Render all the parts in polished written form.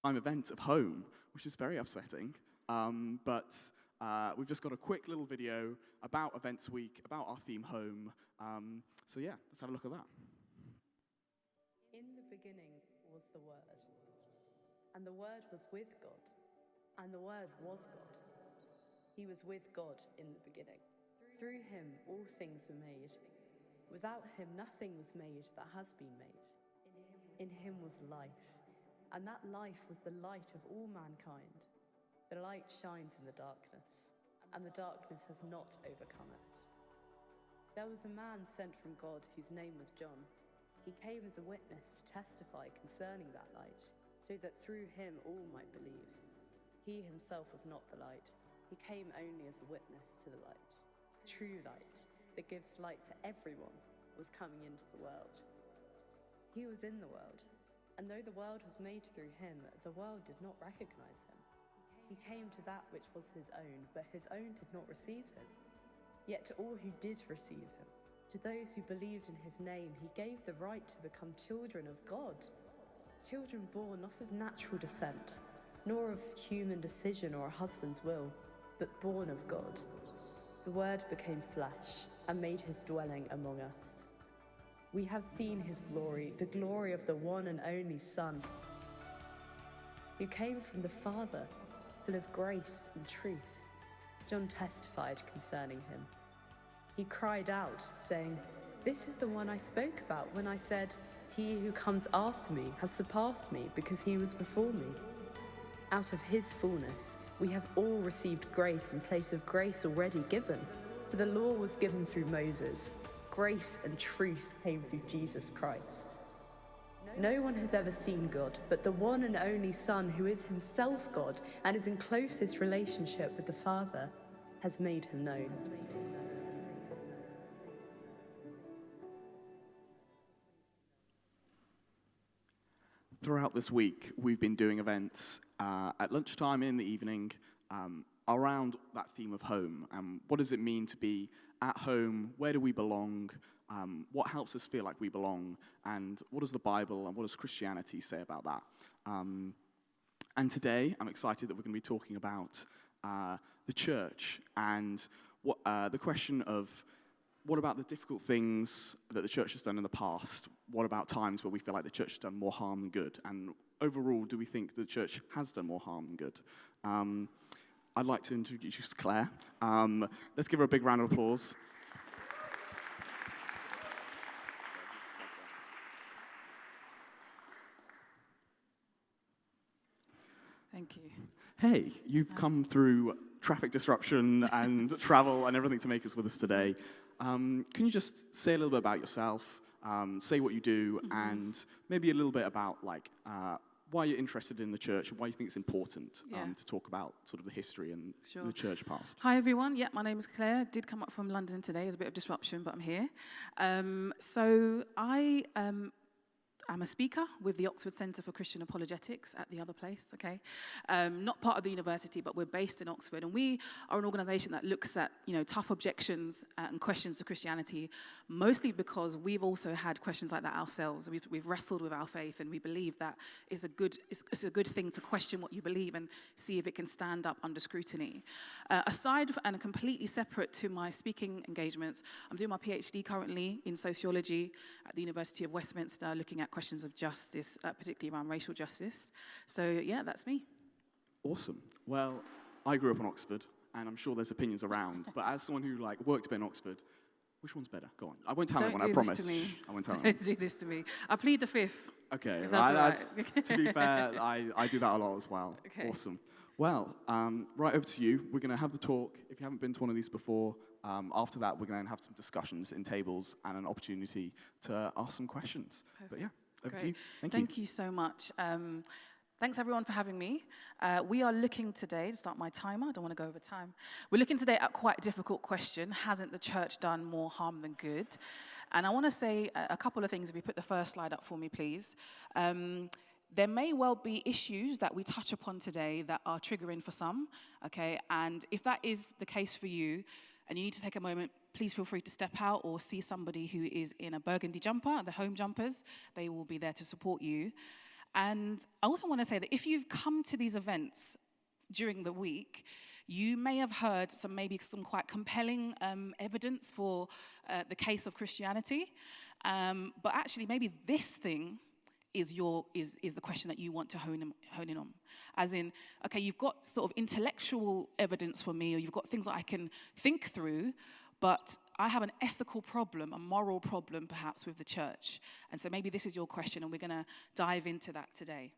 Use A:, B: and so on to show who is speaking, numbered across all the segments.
A: event of home, which is very upsetting. But we've just got a quick little video about Events Week, about our theme home. So yeah, let's have a look at that.
B: In the beginning was the Word, and the Word was with God, and the Word was God. He was with God in the beginning. Through him all things were made. Without him nothing was made that has been made. In him was life, and that life was the light of all mankind. The light shines in the darkness, and the darkness has not overcome it. There was a man sent from God whose name was John. He came as a witness to testify concerning that light, so that through him all might believe. He himself was not the light. He came only as a witness to the light. True light, that gives light to everyone, was coming into the world. He was in the world, and though the world was made through him, the world did not recognize him. He came to that which was his own, but his own did not receive him. Yet to all who did receive him, to those who believed in his name, he gave the right to become children of God. Children born not of natural descent, nor of human decision or a husband's will, but born of God. The Word became flesh and made his dwelling among us. We have seen his glory, the glory of the one and only Son, who came from the Father, full of grace and truth. John testified concerning him. He cried out, saying, "This is the one I spoke about when I said, 'He who comes after me has surpassed me because he was before me.' Out of his fullness, we have all received grace in place of grace already given. For the law was given through Moses. Grace and truth came through Jesus Christ. No one has ever seen God, but the one and only Son, who is himself God and is in closest relationship with the Father, has made him known."
A: Throughout this week, we've been doing events at lunchtime in the evening around that theme of home. What does it mean to be at home? Where do we belong? What helps us feel like we belong? And what does the Bible and what does Christianity say about that? And today, I'm excited that we're going to be talking about the church and the question of what about the difficult things that the church has done in the past? What about times where we feel like the church has done more harm than good? And overall, do we think the church has done more harm than good? I'd like to introduce Claire. Let's give her a big round of applause.
C: Thank you.
A: Hey, you've come through traffic disruption and travel and everything to make us with us today. Can you just say a little bit about yourself, say what you do, and maybe a little bit about why you're interested in the church and why you think it's important to talk about sort of the history and the church past.
C: Hi, everyone. Yeah, my name is Claire. Did come up from London today. There's a bit of disruption, but I'm here. So I'm a speaker with the Oxford Centre for Christian Apologetics at the other place, okay? Not part of the university, but we're based in Oxford. And we are an organisation that looks at, tough objections and questions to Christianity, mostly because we've also had questions like that ourselves. We've wrestled with our faith, and we believe that it's a good thing to question what you believe and see if it can stand up under scrutiny. Aside and completely separate to my speaking engagements, I'm doing my PhD currently in sociology at the University of Westminster, looking at questions of justice, particularly around racial justice. So yeah, that's me.
A: Awesome. Well, I grew up in Oxford, and I'm sure there's opinions around, but as someone who worked a bit in Oxford, which one's better? Go on. I won't tell anyone, I promise. I won't tell anyone.
C: Don't do this to me. I plead the fifth.
A: Okay,
C: if that's right.
A: To be fair, I do that a lot as well.
C: Okay.
A: Awesome. Well, right over to you. We're going to have the talk. If you haven't been to one of these before, after that, we're going to have some discussions in tables and an opportunity to ask some questions.
C: Perfect.
A: But yeah, over
C: Great.
A: to you.
C: Thank you so much. Thanks, everyone, for having me. We are looking today, to start my timer, I don't want to go over time. We're looking today at quite a difficult question. Hasn't the church done more harm than good? And I want to say a couple of things. If you put the first slide up for me, please. There may well be issues that we touch upon today that are triggering for some, okay? And if that is the case for you, and you need to take a moment, please feel free to step out or see somebody who is in a burgundy jumper, the home jumpers. They will be there to support you. And I also want to say that if you've come to these events during the week, you may have heard maybe some quite compelling evidence for the case of Christianity. But actually, maybe this thing is the question that you want to hone in on. As in, okay, you've got sort of intellectual evidence for me, or you've got things that I can think through, but I have an ethical problem, a moral problem perhaps with the church. And so maybe this is your question, and we're going to dive into that today.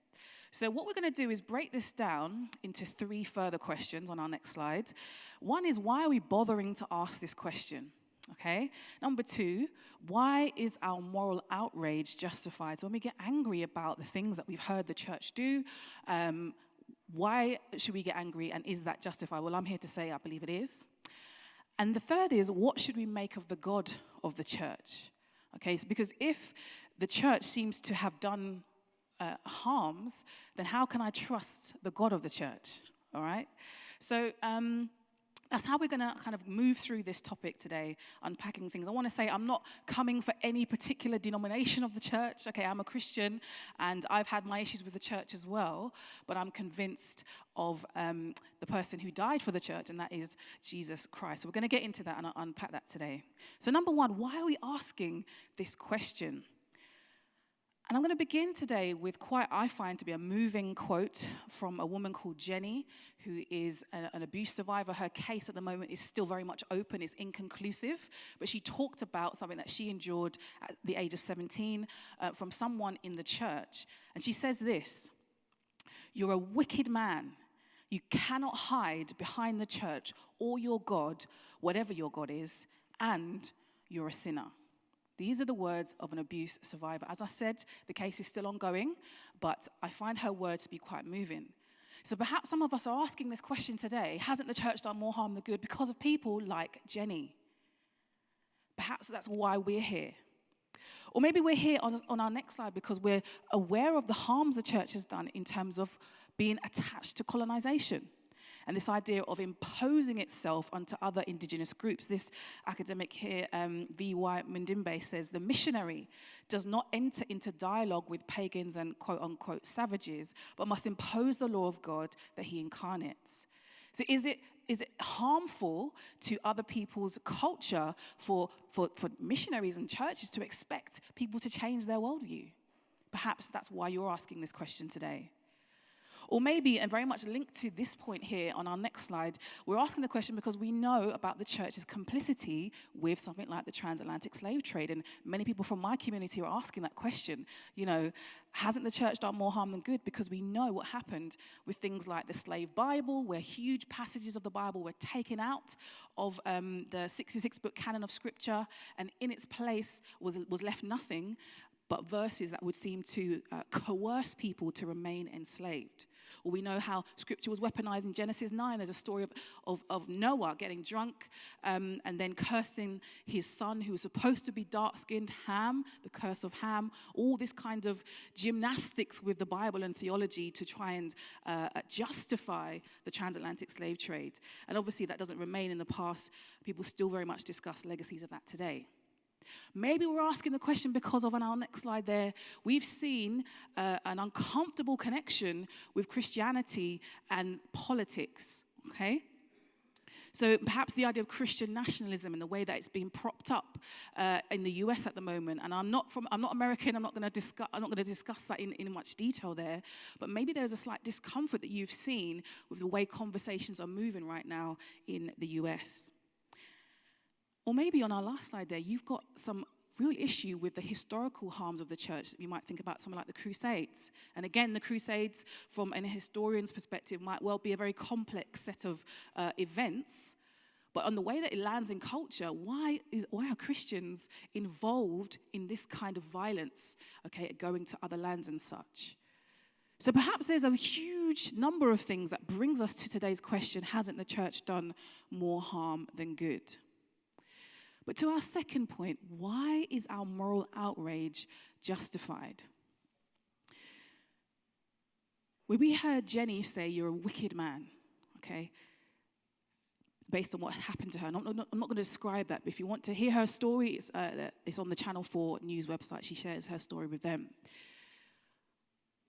C: So what we're going to do is break this down into 3 further questions on our next slide. One is, why are we bothering to ask this question? Okay. Number 2, why is our moral outrage justified? So when we get angry about the things that we've heard the church do, why should we get angry, and is that justified? Well, I'm here to say I believe it is. And the third is, what should we make of the God of the church? Okay, so because if the church seems to have done harms, then how can I trust the God of the church? All right? So that's how we're going to kind of move through this topic today, unpacking things. I want to say I'm not coming for any particular denomination of the church. Okay, I'm a Christian, and I've had my issues with the church as well, but I'm convinced of the person who died for the church, and that is Jesus Christ. So we're going to get into that and I'll unpack that today. So number 1, why are we asking this question? And I'm going to begin today with I find to be a moving quote from a woman called Jenny, who is an abuse survivor. Her case at the moment is still very much open, it's inconclusive, but she talked about something that she endured at the age of 17 from someone in the church. And she says this: "You're a wicked man. You cannot hide behind the church or your God, whatever your God is, and you're a sinner." These are the words of an abuse survivor. As I said, the case is still ongoing, but I find her words to be quite moving. So perhaps some of us are asking this question today: hasn't the church done more harm than good because of people like Jenny? Perhaps that's why we're here. Or maybe we're here on our next slide because we're aware of the harms the church has done in terms of being attached to colonization. And this idea of imposing itself onto other indigenous groups. This academic here, V.Y. Mundimbe, says the missionary does not enter into dialogue with pagans and quote-unquote savages, but must impose the law of God that he incarnates. So is it harmful to other people's culture for missionaries and churches to expect people to change their worldview? Perhaps that's why you're asking this question today. Or maybe, and very much linked to this point here on our next slide, we're asking the question because we know about the church's complicity with something like the transatlantic slave trade. And many people from my community are asking that question. You know, hasn't the church done more harm than good? Because we know what happened with things like the slave Bible, where huge passages of the Bible were taken out of the 66-book canon of Scripture, and in its place was left nothing but verses that would seem to coerce people to remain enslaved. Or we know how Scripture was weaponized in Genesis 9. There's a story of Noah getting drunk and then cursing his son, who was supposed to be dark-skinned, Ham, the curse of Ham. All this kind of gymnastics with the Bible and theology to try and justify the transatlantic slave trade. And obviously that doesn't remain in the past. People still very much discuss legacies of that today. Maybe we're asking the question because of, on our next slide there, we've seen an uncomfortable connection with Christianity and politics, okay? So perhaps the idea of Christian nationalism and the way that it's being propped up in the US at the moment. And I'm not American. I'm not going to discuss that in much detail there. But maybe there's a slight discomfort that you've seen with the way conversations are moving right now in the US. Or maybe on our last slide there, you've got some real issue with the historical harms of the church. You might think about something like the Crusades. And again, the Crusades, from an historian's perspective, might well be a very complex set of events. But on the way that it lands in culture, why are Christians involved in this kind of violence, okay, going to other lands and such? So perhaps there's a huge number of things that brings us to today's question: hasn't the church done more harm than good? But to our second point, why is our moral outrage justified? When we heard Jenny say, "You're a wicked man," okay, based on what happened to her, and I'm not going to describe that, but if you want to hear her story, it's on the Channel 4 news website. She shares her story with them.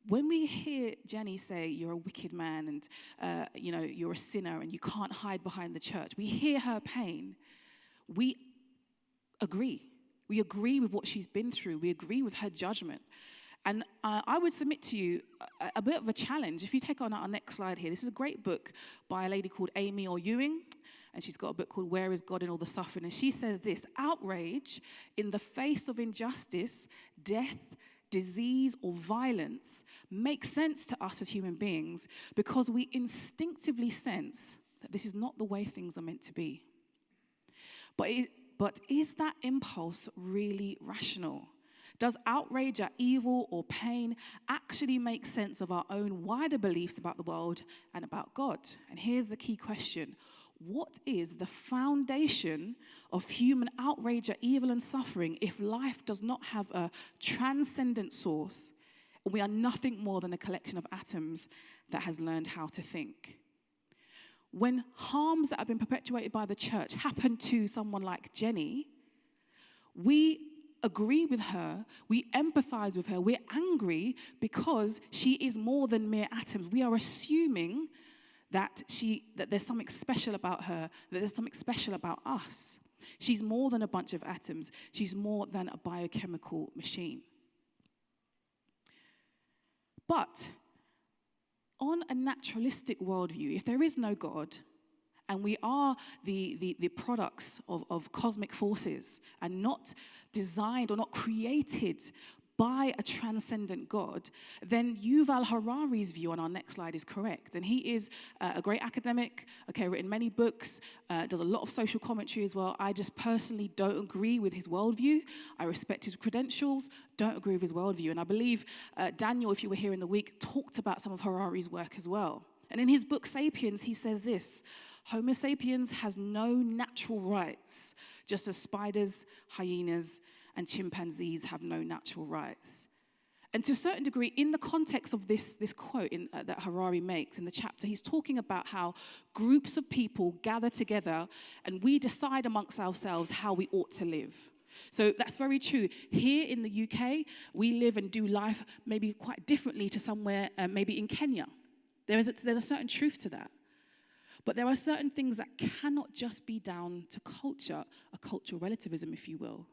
C: when we hear Jenny say you're a wicked man and you're a sinner and you can't hide behind the church, we hear her pain. We agree. We agree with what she's been through. We agree with her judgment. And I would submit to you a bit of a challenge. If you take on our next slide here, this is a great book by a lady called Amy Orr Ewing, and she's got a book called Where is God in All the Suffering? And she says this: outrage in the face of injustice, death, disease, or violence makes sense to us as human beings because we instinctively sense that this is not the way things are meant to be. But is that impulse really rational? Does outrage at evil or pain actually make sense of our own wider beliefs about the world and about God? And here's the key question. What is the foundation of human outrage at evil and suffering if life does not have a transcendent source and we are nothing more than a collection of atoms that has learned how to think? When harms that have been perpetuated by the church happen to someone like Jenny, we agree with her, we empathize with her, we're angry because she is more than mere atoms. We are assuming that there's something special about her, that there's something special about us. She's more than a bunch of atoms. She's more than a biochemical machine. But on a naturalistic worldview, if there is no God, and we are the products of cosmic forces and not designed or not created by a transcendent God, then Yuval Harari's view on our next slide is correct. And he is a great academic, written many books, does a lot of social commentary as well. I just personally don't agree with his worldview. I respect his credentials, don't agree with his worldview. And I believe Daniel, if you were here in the week, talked about some of Harari's work as well. And in his book, Sapiens, he says this: Homo sapiens has no natural rights, just as spiders, hyenas, and chimpanzees have no natural rights. And to a certain degree, in the context of this quote that Harari makes in the chapter, he's talking about how groups of people gather together and we decide amongst ourselves how we ought to live. So that's very true. Here in the UK, we live and do life maybe quite differently to somewhere, maybe in Kenya. There's a certain truth to that. But there are certain things that cannot just be down to culture, a cultural relativism, if you will.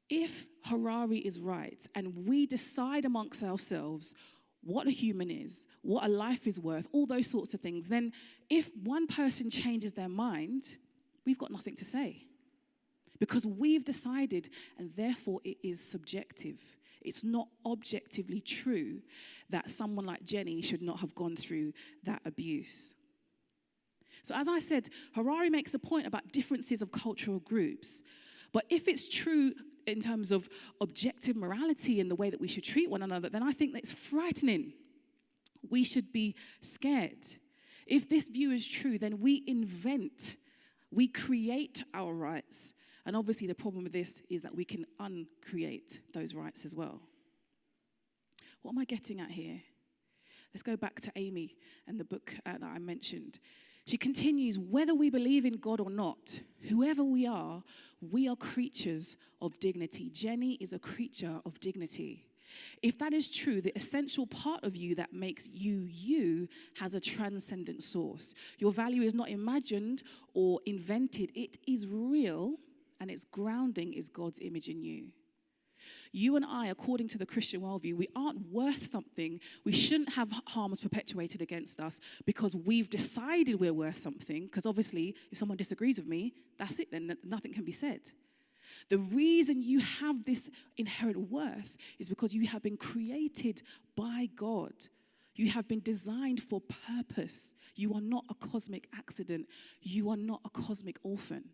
C: If Harari is right and we decide amongst ourselves what a human is, what a life is worth, all those sorts of things, then if one person changes their mind, we've got nothing to say. Because we've decided, and therefore it is subjective. It's not objectively true that someone like Jenny should not have gone through that abuse. So as I said, Harari makes a point about differences of cultural groups. But if it's true in terms of objective morality and the way that we should treat one another, then I think that's frightening. We should be scared. If this view is true, then we create our rights. And obviously the problem with this is that we can uncreate those rights as well. What am I getting at here? Let's go back to Amy and the book that I mentioned. She continues, whether we believe in God or not, whoever we are creatures of dignity. Jenny is a creature of dignity. If that is true, the essential part of you that makes you you has a transcendent source. Your value is not imagined or invented. It is real, and its grounding is God's image in you. You and I, according to the Christian worldview, we aren't worth something. We shouldn't have harms perpetuated against us because we've decided we're worth something, because obviously if someone disagrees with me, that's it, then nothing can be said. The reason you have this inherent worth is because you have been created by God. You have been designed for purpose. You are not a cosmic accident. You are not a cosmic orphan.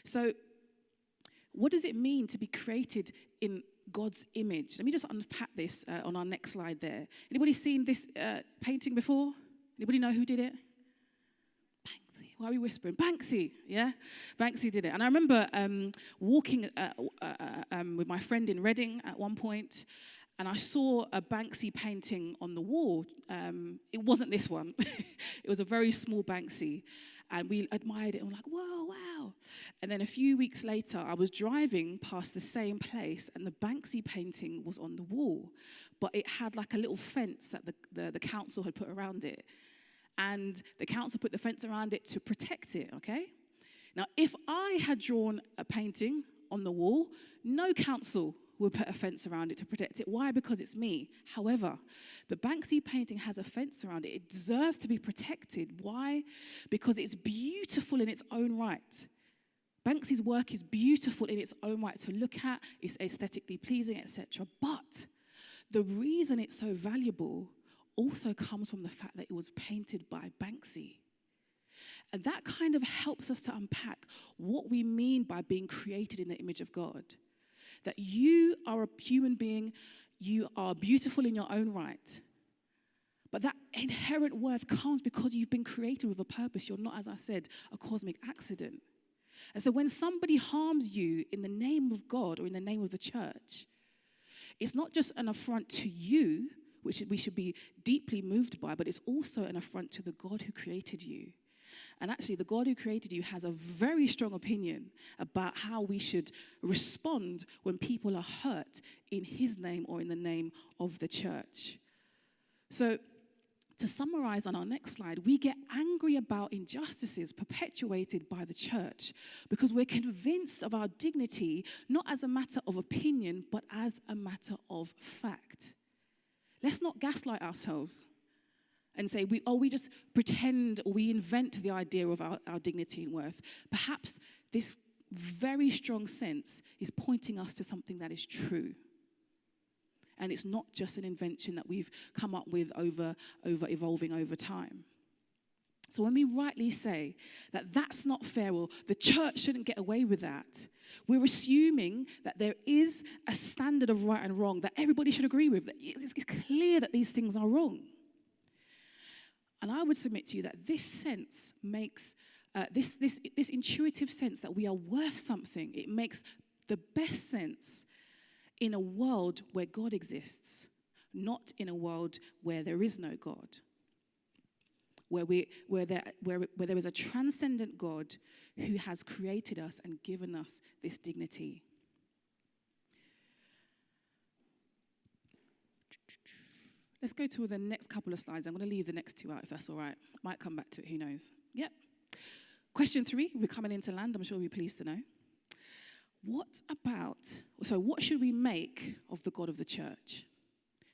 C: So, what does it mean to be created in God's image? Let me just unpack this on our next slide there. Anybody seen this painting before? Anybody know who did it? Banksy. Why are we whispering? Banksy, yeah? Banksy did it. And I remember walking with my friend in Reading at one point, and I saw a Banksy painting on the wall. It wasn't this one. It was a very small Banksy. And we admired it and were like, whoa, wow. And then a few weeks later, I was driving past the same place and the Banksy painting was on the wall. But it had like a little fence that the council had put around it. And the council put the fence around it to protect it, okay? Now, if I had drawn a painting on the wall, no council would put a fence around it to protect it. Why? Because it's me. However, the Banksy painting has a fence around it. It deserves to be protected. Why? Because it's beautiful in its own right. Banksy's work is beautiful in its own right to look at. It's aesthetically pleasing, etc. But the reason it's so valuable also comes from the fact that it was painted by Banksy. And that kind of helps us to unpack what we mean by being created in the image of God. That you are a human being, you are beautiful in your own right. But that inherent worth comes because you've been created with a purpose. You're not, as I said, a cosmic accident. And so when somebody harms you in the name of God or in the name of the church, it's not just an affront to you, which we should be deeply moved by, but it's also an affront to the God who created you. And actually, the God who created you has a very strong opinion about how we should respond when people are hurt in his name or in the name of the church. So, to summarize on our next slide, we get angry about injustices perpetuated by the church because we're convinced of our dignity, not as a matter of opinion, but as a matter of fact. Let's not gaslight ourselves and say, we just pretend or we invent the idea of our dignity and worth. Perhaps this very strong sense is pointing us to something that is true. And it's not just an invention that we've come up with over evolving over time. So when we rightly say that that's not fair or the church shouldn't get away with that, we're assuming that there is a standard of right and wrong that everybody should agree with. That it's clear that these things are wrong. And I would submit to you that this sense makes, this intuitive sense that we are worth something, it makes the best sense in a world where God exists, not in a world where there is no God. Where there is a transcendent God who has created us and given us this dignity. Let's go to the next couple of slides. I'm going to leave the next two out if that's all right. Might come back to it, who knows. Yep. Question 3, we're coming into land, I'm sure you'll be pleased to know. What should we make of the God of the church?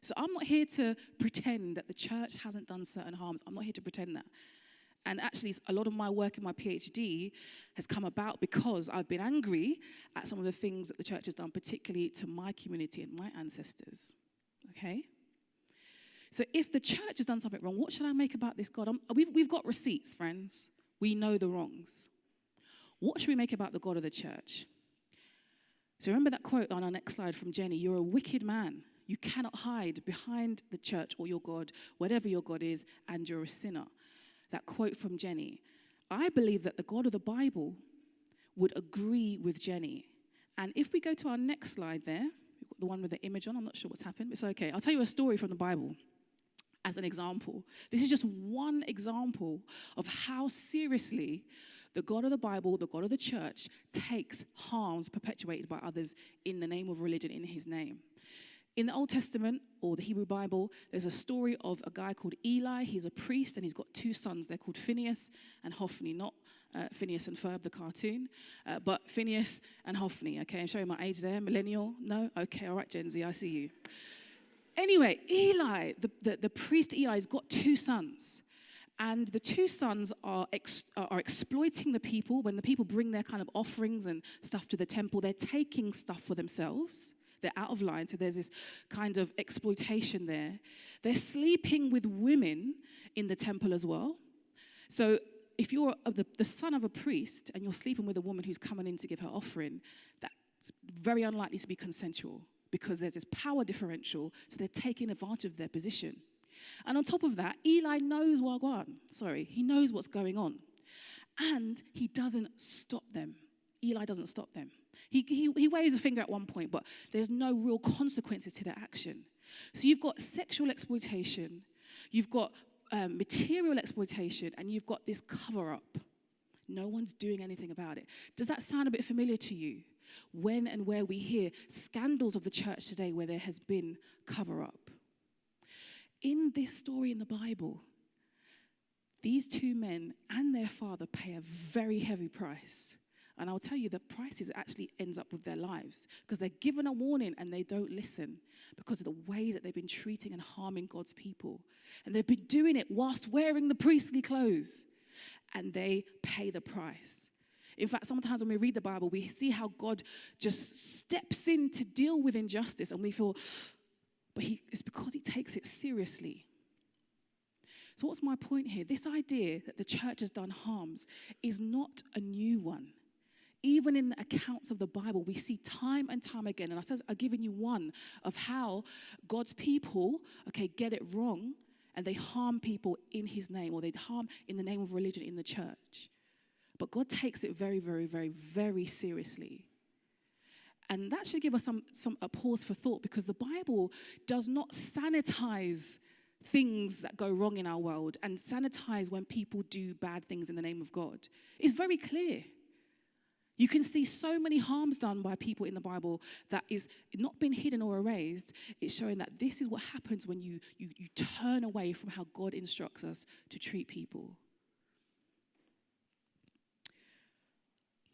C: So I'm not here to pretend that the church hasn't done certain harms. I'm not here to pretend that. And actually, a lot of my work in my PhD has come about because I've been angry at some of the things that the church has done, particularly to my community and my ancestors. Okay? So if the church has done something wrong, what should I make about this God? We've got receipts, friends. We know the wrongs. What should we make about the God of the church? So remember that quote on our next slide from Jenny, you're a wicked man. You cannot hide behind the church or your God, whatever your God is, and you're a sinner. That quote from Jenny. I believe that the God of the Bible would agree with Jenny. And if we go to our next slide there, we've got the one with the image on, I'm not sure what's happened, it's okay. I'll tell you a story from the Bible as an example. This is just one example of how seriously the God of the Bible, the God of the church, takes harms perpetuated by others in the name of religion, in his name. In the Old Testament, or the Hebrew Bible, there's a story of a guy called Eli. He's a priest, and he's got 2 sons. They're called Phinehas and Hophni, not Phineas and Ferb, the cartoon, but Phinehas and Hophni. Okay, I'm showing my age there. Millennial? No? Okay, all right, Gen Z, I see you. Anyway, Eli, the priest Eli, has got 2 sons. And the 2 sons are exploiting the people. When the people bring their kind of offerings and stuff to the temple, they're taking stuff for themselves. They're out of line, so there's this kind of exploitation there. They're sleeping with women in the temple as well. So if you're the son of a priest and you're sleeping with a woman who's coming in to give her offering, that's very unlikely to be consensual because there's this power differential, so they're taking advantage of their position. And on top of that, Eli knows he knows what's going on. And he doesn't stop them. Eli doesn't stop them. He waves a finger at one point, but there's no real consequences to their action. So you've got sexual exploitation, you've got material exploitation, and you've got this cover-up. No one's doing anything about it. Does that sound a bit familiar to you? When and where we hear scandals of the church today where there has been cover-up. In this story in the Bible, these two men and their father pay a very heavy price. And I'll tell you, the price actually ends up with their lives because they're given a warning and they don't listen because of the way that they've been treating and harming God's people. And they've been doing it whilst wearing the priestly clothes. And they pay the price. In fact, sometimes when we read the Bible, we see how God just steps in to deal with injustice and we feel, but it's because he takes it seriously. So what's my point here? This idea that the church has done harms is not a new one. Even in the accounts of the Bible, we see time and time again, and I've given you one of how God's people, get it wrong, and they harm people in his name, or they harm in the name of religion in the church. But God takes it very, very, very, very seriously. And that should give us a pause for thought, because the Bible does not sanitize things that go wrong in our world and sanitize when people do bad things in the name of God. It's very clear. You can see so many harms done by people in the Bible that is not been hidden or erased. It's showing that this is what happens when you turn away from how God instructs us to treat people.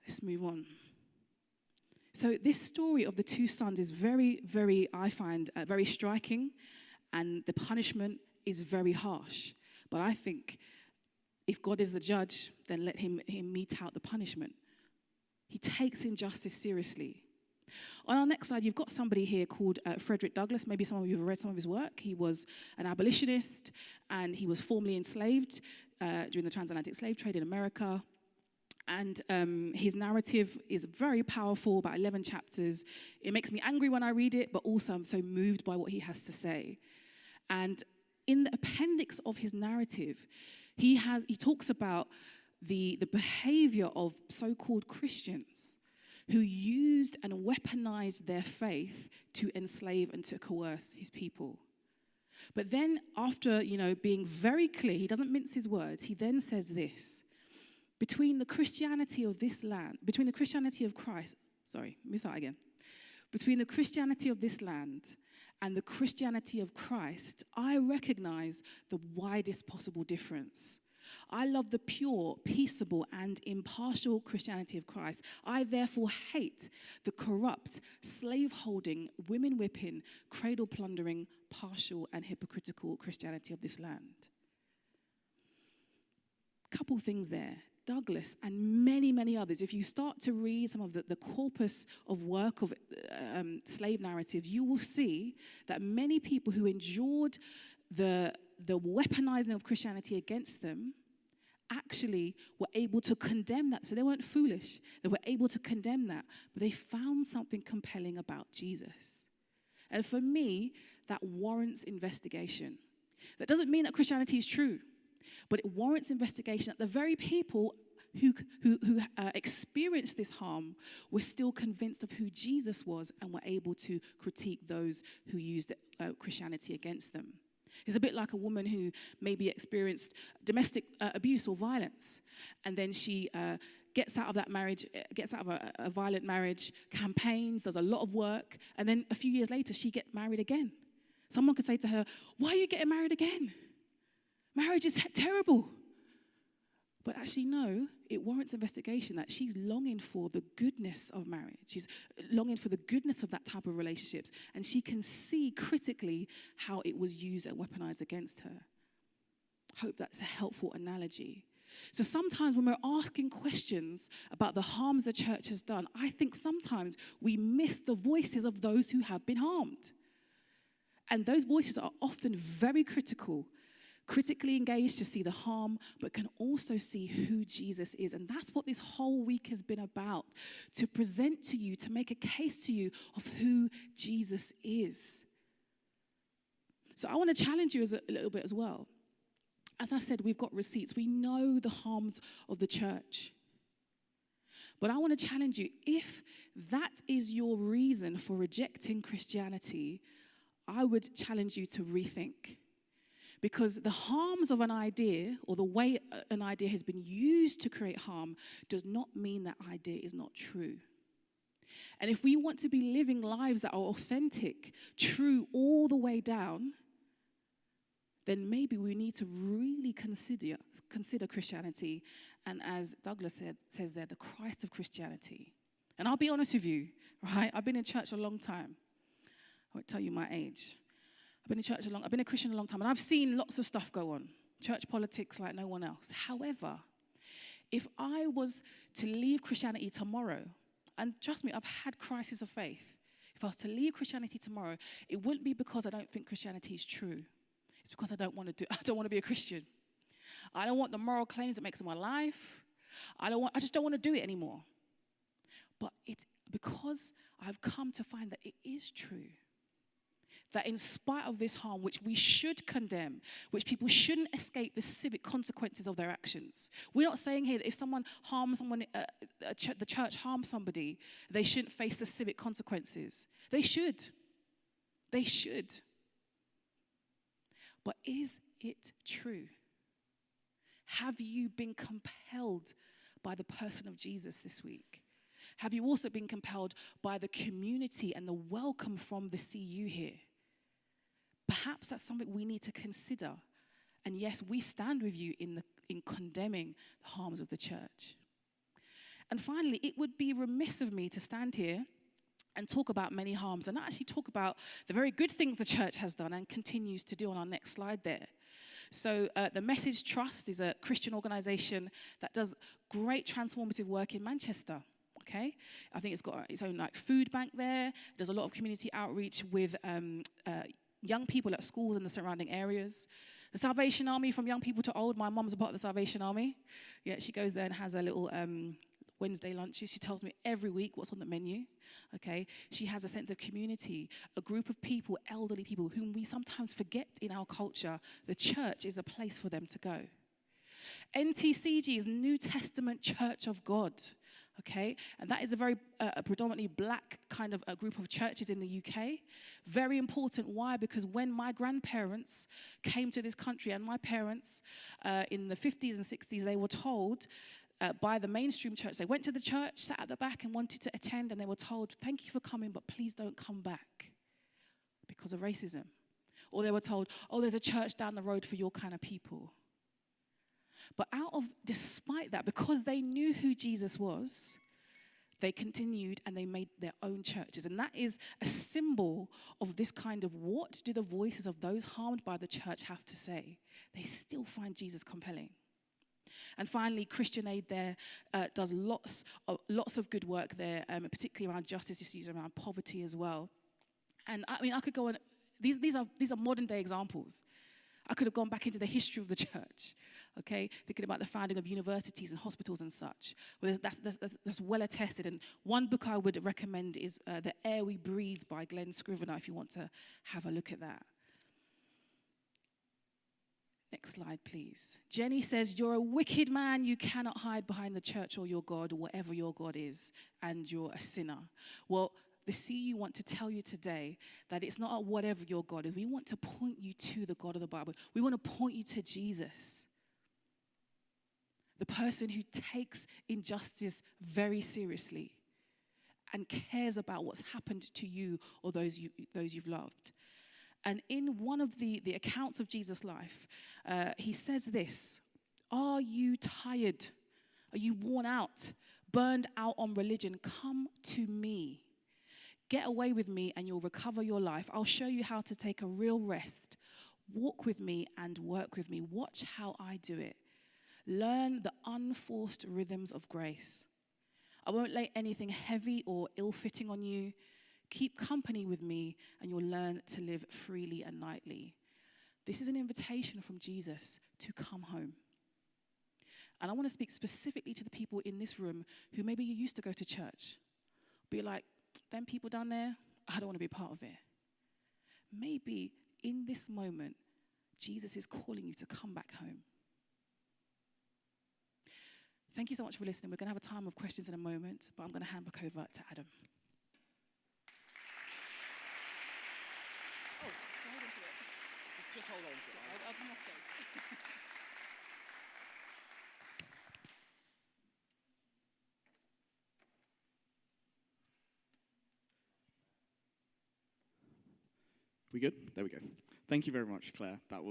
C: Let's move on. So this story of the two sons is very, very, I find, very striking, and the punishment is very harsh. But I think if God is the judge, then let him mete out the punishment. He takes injustice seriously. On our next slide, you've got somebody here called Frederick Douglass. Maybe some of you have read some of his work. He was an abolitionist, and he was formerly enslaved during the transatlantic slave trade in America. And his narrative is very powerful, about 11 chapters. It makes me angry when I read it, but also I'm so moved by what he has to say. And in the appendix of his narrative, he talks about the behavior of so-called Christians who used and weaponized their faith to enslave and to coerce his people. But then after, being very clear, he doesn't mince his words, he then says this: between the Christianity of this land, between the Christianity of Christ, between the Christianity of this land and the Christianity of Christ, I recognize the widest possible difference. I love the pure, peaceable, and impartial Christianity of Christ. I therefore hate the corrupt, slave-holding, women-whipping, cradle-plundering, partial, and hypocritical Christianity of this land. Couple things there. Douglass and many, many others, if you start to read some of the corpus of work of slave narratives, you will see that many people who endured the weaponizing of Christianity against them actually were able to condemn that. So they weren't foolish. They were able to condemn that. But they found something compelling about Jesus. And for me, that warrants investigation. That doesn't mean that Christianity is true, but it warrants investigation that the very people who experienced this harm were still convinced of who Jesus was and were able to critique those who used Christianity against them. It's a bit like a woman who maybe experienced domestic abuse or violence, and then she gets out of that marriage, gets out of a violent marriage, campaigns, does a lot of work, and then a few years later she gets married again. Someone could say to her, "Why are you getting married again? Marriage is terrible." But actually, no, it warrants investigation that she's longing for the goodness of marriage. She's longing for the goodness of that type of relationships. And she can see critically how it was used and weaponized against her. Hope that's a helpful analogy. So sometimes when we're asking questions about the harms the church has done, I think sometimes we miss the voices of those who have been harmed. And those voices are often very critical, critically engaged to see the harm, but can also see who Jesus is. And that's what this whole week has been about, to present to you, to make a case to you of who Jesus is. So I want to challenge you a little bit as well. As I said, we've got receipts. We know the harms of the church. But I want to challenge you, if that is your reason for rejecting Christianity, I would challenge you to rethink. Because the harms of an idea, or the way an idea has been used to create harm, does not mean that idea is not true. And if we want to be living lives that are authentic, true all the way down, then maybe we need to really consider Christianity, and as Douglas says there, the Christ of Christianity. And I'll be honest with you, right? I've been in church a long time. I won't tell you my age. I've been a Christian a long time, and I've seen lots of stuff go on. Church politics like no one else. However, if I was to leave Christianity tomorrow, and trust me, I've had crisis of faith. If I was to leave Christianity tomorrow, it wouldn't be because I don't think Christianity is true. It's because I don't want to be a Christian. I don't want the moral claims it makes in my life. I just don't want to do it anymore. But it's because I've come to find that it is true. That in spite of this harm, which we should condemn, which people shouldn't escape the civic consequences of their actions. We're not saying here that if someone harms someone, the church harms somebody, they shouldn't face the civic consequences. They should. They should. But is it true? Have you been compelled by the person of Jesus this week? Have you also been compelled by the community and the welcome from the CU here? Perhaps that's something we need to consider. And yes, we stand with you in condemning the harms of the church. And finally, it would be remiss of me to stand here and talk about many harms and not actually talk about the very good things the church has done and continues to do on our next slide there. So the Message Trust is a Christian organization that does great transformative work in Manchester. Okay, I think it's got its own food bank there. There's a lot of community outreach with young people at schools in the surrounding areas. The Salvation Army, from young people to old. My mum's a part of the Salvation Army. Yeah, she goes there and has a little Wednesday lunches. She tells me every week what's on the menu. Okay, she has a sense of community, a group of people, elderly people, whom we sometimes forget in our culture. The church is a place for them to go. NTCG is New Testament Church of God. Okay, and that is a very predominantly black kind of a group of churches in the UK. Very important. Why? Because when my grandparents came to this country, and my parents in the 50s and 60s, they were told by the mainstream church, they went to the church, sat at the back and wanted to attend, and they were told, thank you for coming, but please don't come back because of racism. Or they were told, oh, there's a church down the road for your kind of people. But despite that, because they knew who Jesus was, they continued and they made their own churches. And that is a symbol of this kind of, what do the voices of those harmed by the church have to say? They still find Jesus compelling. And finally, Christian Aid there does lots of good work there, particularly around justice issues, around poverty as well. And I mean, I could go on. These are modern day examples. I could have gone back into the history of the church, okay, thinking about the founding of universities and hospitals and such. Well, that's well attested. And one book I would recommend is The Air We Breathe by Glenn Scrivener, if you want to have a look at that. Next slide, please. Jenny says, you're a wicked man. You cannot hide behind the church or your God, or whatever your God is, and you're a sinner. Well, the CU want to tell you today that it's not whatever your God is. We want to point you to the God of the Bible. We want to point you to Jesus, the person who takes injustice very seriously and cares about what's happened to you or those you've loved. And in one of the accounts of Jesus' life, he says this: are you tired? Are you worn out, burned out on religion? Come to me. Get away with me and you'll recover your life. I'll show you how to take a real rest. Walk with me and work with me. Watch how I do it. Learn the unforced rhythms of grace. I won't lay anything heavy or ill-fitting on you. Keep company with me and you'll learn to live freely and lightly. This is an invitation from Jesus to come home. And I want to speak specifically to the people in this room who maybe you used to go to church. Be like, them people down there, I don't want to be part of it. Maybe in this moment, Jesus is calling you to come back home. Thank you so much for listening. We're going to have a time of questions in a moment, but I'm going to hand back over to Adam. Oh, hold on to it. Just
A: Just hold on to it.
C: I'll come off stage.
A: We good? There we go. Thank you very much, Claire. That was